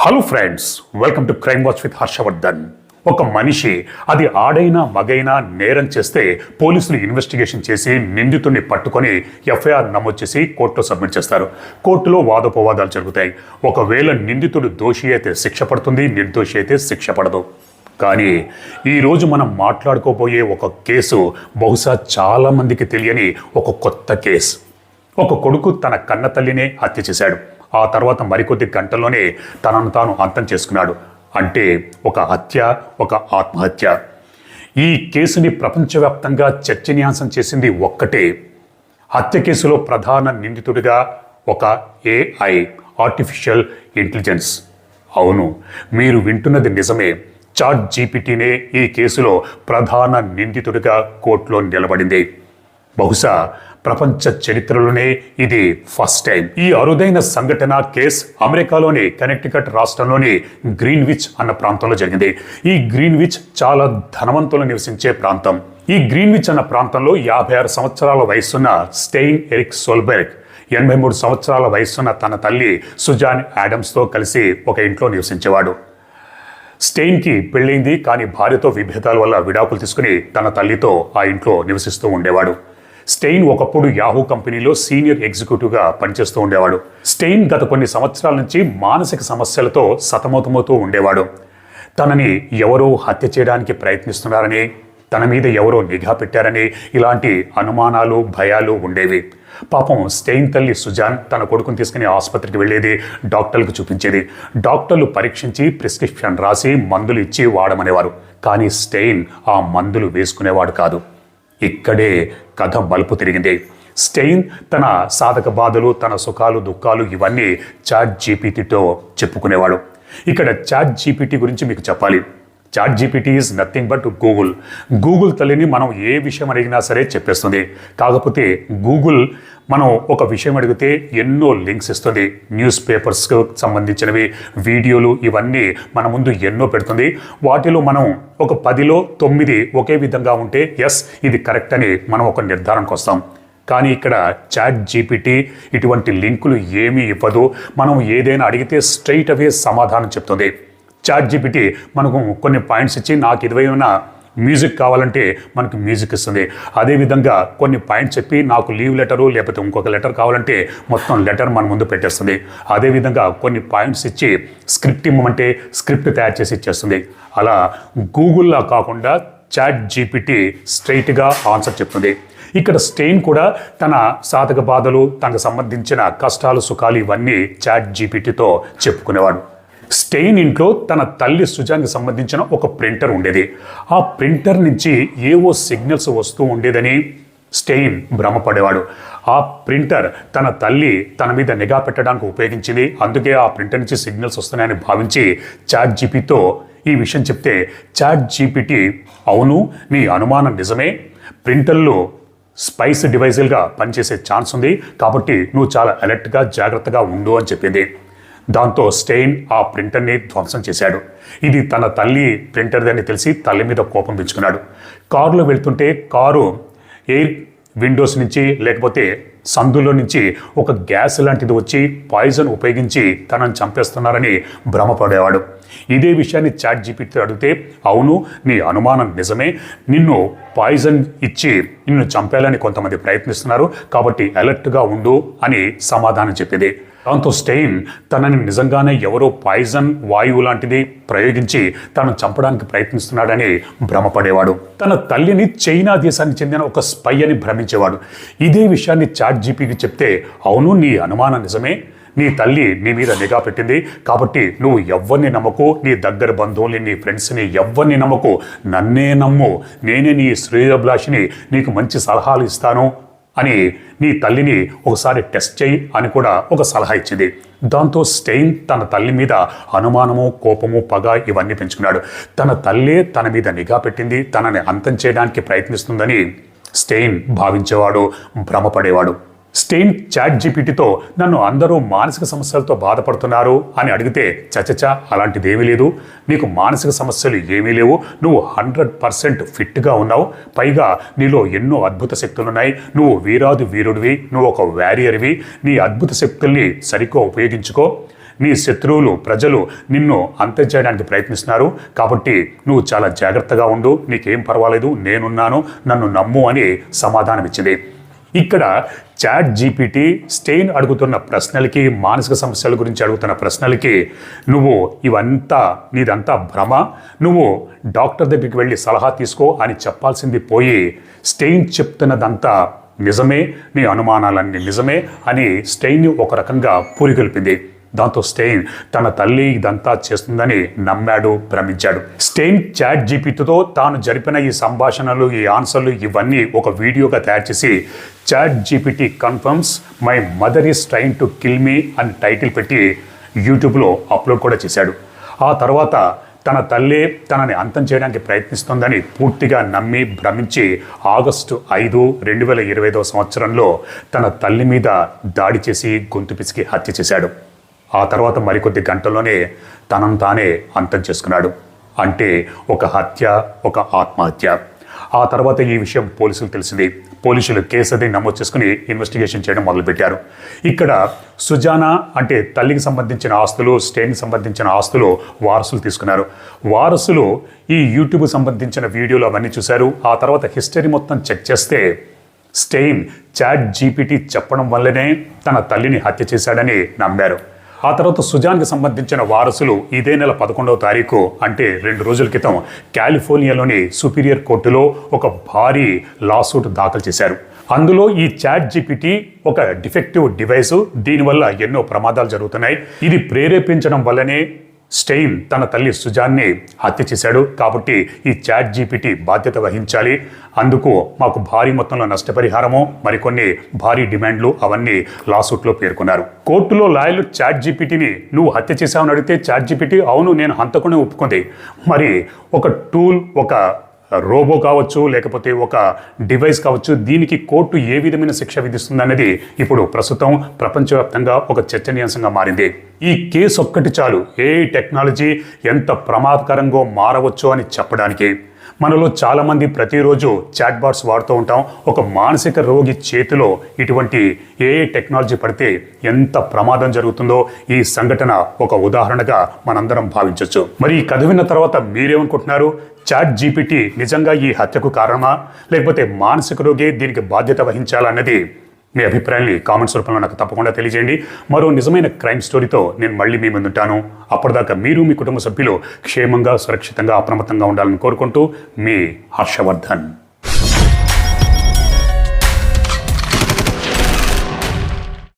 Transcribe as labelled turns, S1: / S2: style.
S1: Hello friends, welcome to crime watch with Harshavardhan. ఒక మనిషి అది ఆడైనా మగైనా నేరం చేస్తే పోలీసులు ఇన్వెస్టిగేషన్ చేసి నిందితుడిని పట్టుకొని ఎఫ్ఐఆర్ నమోదు చేసి కోర్టులో సబ్మిట్ చేస్తారు. కోర్టులో వాదోపవాదాలు జరుగుతాయి. ఒకవేళ నిందితుడు దోషి అయితే శిక్ష పడుతుంది, నిర్దోషి అయితే శిక్ష పడదు. కానీ ఈరోజు మనం మాట్లాడుకోబోయే ఒక కేసు బహుశా చాలామందికి తెలియని ఒక కొత్త కేసు. ఒక కొడుకు తన కన్న తల్లినే హత్య చేశాడు. ఆ తర్వాత మరికొద్ది గంటల్లోనే తనను తాను అంతం చేసుకున్నాడు. అంటే ఒక హత్య, ఒక ఆత్మహత్య. ఈ కేసుని ప్రపంచవ్యాప్తంగా చర్చనీయాంశం చేసింది ఒక్కటే. హత్య కేసులో ప్రధాన నిందితుడిగా ఒక ఏఐ, ఆర్టిఫిషియల్ ఇంటెలిజెన్స్. అవును, మీరు వింటున్నది నిజమే. చాట్ జీపీటీనే ఈ కేసులో ప్రధాన నిందితుడిగా కోర్టులో నిలబడింది. బహుశా ప్రపంచ చరిత్రలోనే ఇది ఫస్ట్ టైం. ఈ అరుదైన సంఘటన కేసు అమెరికాలోని కనెక్టికట్ రాష్ట్రంలోని గ్రీన్విచ్ అన్న ప్రాంతంలో జరిగింది. ఈ గ్రీన్విచ్ చాలా ధనవంతులు నివసించే ప్రాంతం. ఈ గ్రీన్విచ్ అన్న ప్రాంతంలో 56 సంవత్సరాల వయసున్న స్టెయిన్ ఎరిక్ సోల్బెర్గ్ 83 సంవత్సరాల వయసున్న తన తల్లి సుజాన్ యాడమ్స్తో కలిసి ఒక ఇంట్లో నివసించేవాడు. స్టెయిన్కి పెళ్ళైంది, కానీ భార్యతో విభేదాల వల్ల విడాకులు తీసుకుని తన తల్లితో ఆ ఇంట్లో నివసిస్తూ ఉండేవాడు. స్టెయిన్ ఒకప్పుడు యాహూ కంపెనీలో సీనియర్ ఎగ్జిక్యూటివ్గా పనిచేస్తూ ఉండేవాడు. స్టెయిన్ గత కొన్ని సంవత్సరాల నుంచి మానసిక సమస్యలతో సతమతమవుతూ ఉండేవాడు. తనని ఎవరో హత్య చేయడానికి ప్రయత్నిస్తున్నారని, తన మీద ఎవరో నిఘా పెట్టారని ఇలాంటి అనుమానాలు, భయాలు ఉండేవి. పాపం స్టెయిన్ తల్లి సుజాన్ తన కొడుకుని తీసుకుని ఆసుపత్రికి వెళ్ళేది, డాక్టర్లకు చూపించేది. డాక్టర్లు పరీక్షించి ప్రిస్క్రిప్షన్ రాసి మందులు ఇచ్చి వాడమనేవారు. కానీ స్టెయిన్ ఆ మందులు వేసుకునేవాడు కాదు. ఇక్కడే కథ మలుపు తిరిగింది. స్టెయిన్ తన సాధక బాధలు, తన సుఖాలు, దుఃఖాలు ఇవన్నీ చాట్ జీపీటీతో చెప్పుకునేవాడు. ఇక్కడ చాట్ జీపీటీ గురించి మీకు చెప్పాలి. Chat GPT is nothing but Google. Google తల్లిని మనం ఏ విషయం అడిగినా సరే చెప్పేస్తుంది. కాకపోతే గూగుల్ మనం ఒక విషయం అడిగితే ఎన్నో లింక్స్ ఇస్తుంది. న్యూస్ పేపర్స్కు సంబంధించినవి, వీడియోలు ఇవన్నీ మన ముందు ఎన్నో పెడుతుంది. వాటిలో మనం ఒక 10లో 9 ఒకే విధంగా ఉంటే ఎస్ ఇది కరెక్ట్ అని మనం ఒక నిర్ధారణకు వస్తాం. కానీ ఇక్కడ చాట్ జీపీటీ ఇటువంటి లింకులు ఏమీ ఇవ్వదు. మనం ఏదైనా అడిగితే స్ట్రైట్ అవే సమాధానం చెప్తుంది. చాట్ జీపీటీ మనకు కొన్ని పాయింట్స్ ఇచ్చి నాకు ఇదివైనా మ్యూజిక్ కావాలంటే మనకు మ్యూజిక్ ఇస్తుంది. అదేవిధంగా కొన్ని పాయింట్స్ చెప్పి నాకు లీవ్ లెటరు లేకపోతే ఇంకొక లెటర్ కావాలంటే మొత్తం లెటర్ మన ముందు పెట్టేస్తుంది. అదేవిధంగా కొన్ని పాయింట్స్ ఇచ్చి స్క్రిప్ట్ ఇవ్వమంటే స్క్రిప్ట్ తయారు చేసి ఇచ్చేస్తుంది. అలా గూగుల్లా కాకుండా చాట్ జీపీటీ స్ట్రైట్గా ఆన్సర్ చెప్తుంది. ఇక్కడ స్టెయిన్ కూడా తన సాధక బాధలు, తనకు సంబంధించిన కష్టాలు, సుఖాలు ఇవన్నీ చాట్ జీపీటీతో చెప్పుకునేవాడు. స్టెయిన్ ఇంట్లో తన తల్లి సుజాన్కి సంబంధించిన ఒక ప్రింటర్ ఉండేది. ఆ ప్రింటర్ నుంచి ఏవో సిగ్నల్స్ వస్తూ ఉండేదని స్టెయిన్ భ్రమపడేవాడు. ఆ ప్రింటర్ తన తల్లి తన మీద నిఘా పెట్టడానికి ఉపయోగించింది. అందుకే ఆ ప్రింటర్ నుంచి సిగ్నల్స్ వస్తున్నాయని భావించి చాట్ జీపీతో ఈ విషయం చెప్తే చాట్ జీపీటీ అవును నీ అనుమానం నిజమే, ప్రింటర్లు స్పైస్ డివైజులుగా పనిచేసే ఛాన్స్ ఉంది, కాబట్టి నువ్వు చాలా అలర్ట్గా జాగ్రత్తగా ఉండు అని చెప్పింది. దాంతో స్టెయిన్ ఆ ప్రింటర్ని ధ్వంసం చేశాడు. ఇది తన తల్లి ప్రింటర్దని తెలిసి తల్లి మీద కోపం పెంచుకున్నాడు. కారులో వెళ్తుంటే కారు ఎయిర్ విండోస్ నుంచి లేకపోతే సందులో నుంచి ఒక గ్యాస్ లాంటిది వచ్చి పాయిజన్ ఉపయోగించి తనను చంపేస్తున్నారని భ్రమపడేవాడు. ఇదే విషయాన్ని చాట్ జీపీటీ అడిగితే అవును నీ అనుమానం నిజమే, నిన్ను పాయిజన్ ఇచ్చి నిన్ను చంపేయాలని కొంతమంది ప్రయత్నిస్తున్నారు, కాబట్టి అలర్ట్గా ఉండు అని సమాధానం చెప్పింది. దాంతో స్టెయిన్ తనని నిజంగానే ఎవరో పాయిజన్ వాయువు లాంటిది ప్రయోగించి తను చంపడానికి ప్రయత్నిస్తున్నాడని భ్రమపడేవాడు. తన తల్లిని చైనా దేశానికి చెందిన ఒక స్పై అని భ్రమించేవాడు. ఇదే విషయాన్ని చాట్ జీపీటీకి చెప్తే అవును నీ అనుమానం నిజమే, నీ తల్లి నీ మీద నిఘా పెట్టింది, కాబట్టి నువ్వు ఎవ్వరిని నమ్మకు, నీ దగ్గర బంధువుల్ని, నీ ఫ్రెండ్స్ని ఎవ్వరిని నమ్మకు, నన్నే నమ్ము, నేనే నీ శ్రేయోభిలాషిని, నీకు మంచి సలహాలు ఇస్తాను అని నీ తల్లిని ఒకసారి టెస్ట్ చేయి అని కూడా ఒక సలహా ఇచ్చింది. దాంతో స్టెయిన్ తన తల్లి మీద అనుమానము, కోపము, పగ ఇవన్నీ పెంచుకున్నాడు. తన తల్లే తన మీద నిఘా పెట్టింది, తనని అంతం చేయడానికి ప్రయత్నిస్తుందని స్టెయిన్ భావించేవాడు, భ్రమపడేవాడు. స్టెయిన్ చాట్ జీపీటీతో నన్ను అందరూ మానసిక సమస్యలతో బాధపడుతున్నారు అని అడిగితే చచచా అలాంటిదేమీ లేదు, నీకు మానసిక సమస్యలు ఏమీ లేవు, నువ్వు 100% ఫిట్గా ఉన్నావు, పైగా నీలో ఎన్నో అద్భుత శక్తులున్నాయి, నువ్వు వీరాది వీరుడివి, నువ్వు ఒక వారియర్వి, నీ అద్భుత శక్తుల్ని సరిగ్గా ఉపయోగించుకో, నీ శత్రువులు ప్రజలు నిన్ను అంతం చేయడానికి ప్రయత్నిస్తున్నారు, కాబట్టి నువ్వు చాలా జాగ్రత్తగా ఉండు, నీకేం పర్వాలేదు, నేనున్నాను, నన్ను నమ్ము అని సమాధానమిచ్చింది. ఇక్కడ చాట్ జీపీటీ స్టెయిన్ అడుగుతున్న ప్రశ్నలకి, మానసిక సమస్యల గురించి అడుగుతున్న ప్రశ్నలకి నువ్వు నీదంతా భ్రమ, నువ్వు డాక్టర్ దగ్గరికి వెళ్ళి సలహా తీసుకో అని చెప్పాల్సింది పోయి స్టెయిన్ చెప్తున్నదంతా నిజమే, నీ అనుమానాలన్నీ నిజమే అని స్టెయిన్ ఒక రకంగా పురిగొల్పింది. దాంతో స్టెయిన్ తన తల్లి ఇదంతా చేస్తుందని నమ్మాడు, భ్రమించాడు. స్టెయిన్ చాట్ జీపీటీతో తాను జరిపిన ఈ సంభాషణలు, ఈ ఆన్సర్లు ఇవన్నీ ఒక వీడియోగా తయారు చేసి chat GPT confirms my mother is trying to kill me అని టైటిల్ పెట్టి యూట్యూబ్లో అప్లోడ్ కూడా చేశాడు. ఆ తర్వాత తన తల్లి తనని అంతం చేయడానికి ప్రయత్నిస్తోందని పూర్తిగా నమ్మి భ్రమించి ఆగస్టు 5, 2025 సంవత్సరంలో తన తల్లి మీద దాడి చేసి గొంతు పిసికి హత్య చేశాడు. ఆ తర్వాత మరికొద్ది గంటల్లోనే తనను తానే అంతం చేసుకున్నాడు. అంటే ఒక హత్య, ఒక ఆత్మహత్య. ఆ తర్వాత ఈ విషయం పోలీసులకు తెలిసింది. పోలీసులు కేసు అది నమోదు చేసుకుని ఇన్వెస్టిగేషన్ చేయడం మొదలుపెట్టారు. ఇక్కడ సుజానా అంటే తల్లికి సంబంధించిన ఆస్తులు, స్టెయిన్కి సంబంధించిన ఆస్తులు వారసులు తీసుకున్నారు. వారసులు ఈ యూట్యూబ్కి సంబంధించిన వీడియోలు అవన్నీ చూశారు. ఆ తర్వాత హిస్టరీ మొత్తం చెక్ చేస్తే స్టెయిన్ చాట్ జీపీటీ చెప్పడం వల్లనే తన తల్లిని హత్య చేశాడని నమ్మారు. ఆ తర్వాత సుజాన్కి సంబంధించిన వారసులు ఇదే నెల 11వ తారీఖు అంటే 2 రోజుల క్రితం కాలిఫోర్నియాలోని సుపీరియర్ కోర్టులో ఒక భారీ లాసూట్ దాఖలు చేశారు. అందులో ఈ చాట్ జీపీటీ ఒక డిఫెక్టివ్ డివైసు, దీనివల్ల ఎన్నో ప్రమాదాలు జరుగుతున్నాయి, ఇది ప్రేరేపించడం వల్లనే స్టెయిన్ తన తల్లి సుజాన్ని హత్య చేశాడు, కాబట్టి ఈ చాట్ జీపీటీ బాధ్యత వహించాలి, అందుకు మాకు భారీ మొత్తంలో నష్టపరిహారము, మరికొన్ని భారీ డిమాండ్లు అవన్నీ లాసూట్లో పేర్కొన్నారు. కోర్టులో లాయర్లు చాట్ జీపీటీని నువ్వు హత్య చేశావని అడిగితే చాట్ జీపీటీ అవును నేను హంతకునే ఒప్పుకుంది. మరి ఒక టూల్, ఒక రోబో కావచ్చు, లేకపోతే ఒక డివైస్ కావచ్చు, దీనికి కోర్టు ఏ విధమైన శిక్ష విధిస్తుందనేది ఇప్పుడు ప్రస్తుతం ప్రపంచవ్యాప్తంగా ఒక చర్చనీయాంశంగా మారింది. ఈ కేసు ఒక్కటి చాలు ఏఐ టెక్నాలజీ ఎంత ప్రమాదకరంగా మారవచ్చో అని చెప్పడానికి. మనలో చాలామంది ప్రతిరోజు చాట్ బాట్స్ వాడుతూ ఉంటాం. ఒక మానసిక రోగి చేతిలో ఇటువంటి ఏఐ టెక్నాలజీ పడితే ఎంత ప్రమాదం జరుగుతుందో ఈ సంఘటన ఒక ఉదాహరణగా మనందరం భావించవచ్చు. మరి ఈ కథ విన్న తర్వాత మీరేమనుకుంటున్నారు? చాట్ జీపీటీ నిజంగా ఈ హత్యకు కారణమా, లేకపోతే మానసిక రోగి దీనికి బాధ్యత వహించాలన్నది మీ అభిప్రాయాన్ని కామెంట్స్ రూపంలో నాకు తప్పకుండా తెలియజేయండి. మరో నిజమైన క్రైమ్ స్టోరీతో నేను మళ్ళీ మీ ముందుంటాను. అప్పటిదాకా మీరు, మీ కుటుంబ సభ్యులు క్షేమంగా, సురక్షితంగా, అప్రమత్తంగా ఉండాలని కోరుకుంటూ మీ హర్షవర్ధన్.